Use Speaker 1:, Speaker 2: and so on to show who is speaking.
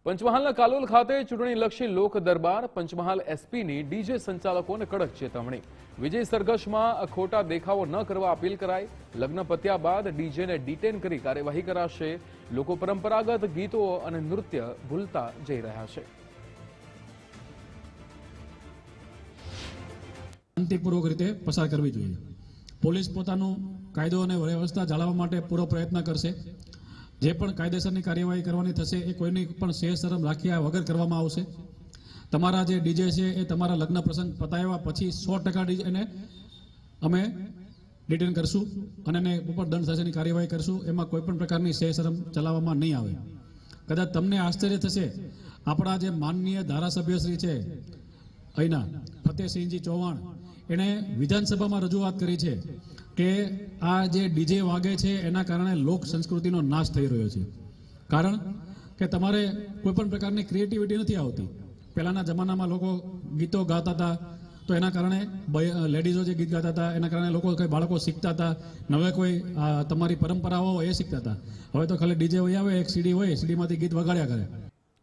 Speaker 1: પંચમહાલના કાલોલ ખાતે ચૂંટણીલક્ષી લોક દરબાર. પંચમહાલ એસપીની ડીજે સંચાલકોને કડક ચેતવણી. વિજય સરઘસમાં ખોટા દેખાવો ન કરવા અપીલ કરાઈ. લગ્ન પત્યા બાદ ડીજેને ડિટેન કરી કાર્યવાહી કરાશે. લોકો પરંપરાગત ગીતો અને નૃત્ય ભૂલતા જઈ રહ્યા છે.
Speaker 2: શાંતિપૂર્વક રીતે પસાર કરવી જોઈએ. પોલીસ પોતાનું કાયદો અને વ્યવસ્થા જાળવવા માટે પૂરો પ્રયત્ન કરશે. જે પણ કાયદેસરની કાર્યવાહી કરવાની થશે એ કોઈની પણ સેહ શરમ રાખ્યા વગર કરવામાં આવશે. તમારા જે ડીજે છે એ તમારા લગ્ન પ્રસંગ પતાવ્યા પછી 100% ડીજેને અમે ડિટેન કરશું અને એને ઉપર દંડ સાથેની કાર્યવાહી કરશું. એમાં કોઈ પણ પ્રકારની સેહ શરમ ચલાવવામાં નહીં આવે. કદાચ તમને આશ્ચર્ય થશે, આપણા જે માનનીય ધારાસભ્યશ્રી છે અહીંના ફતેહસિંહજી ચૌહાણ, એણે વિધાનસભામાં રજૂઆત કરી છે કે આ જે ડીજે વાગે છે એના કારણે લોક સંસ્કૃતિનો નાશ થઈ રહ્યો છે. કારણ કે તમારે કોઈ પણ પ્રકારની ક્રિએટિવિટી નથી આવતી. પહેલાના જમાનામાં લોકો ગીતો ગાતા હતા તો એના કારણે લેડીઝો જે ગીત ગાતા હતા એના કારણે લોકો કઈ બાળકો શીખતા હતા. નવે કોઈ તમારી પરંપરાઓ એ શીખતા હતા. હવે તો ખાલી ડીજે હોય આવે, એક સીડી હોય, સીડીમાંથી ગીત વગાડ્યા કરે.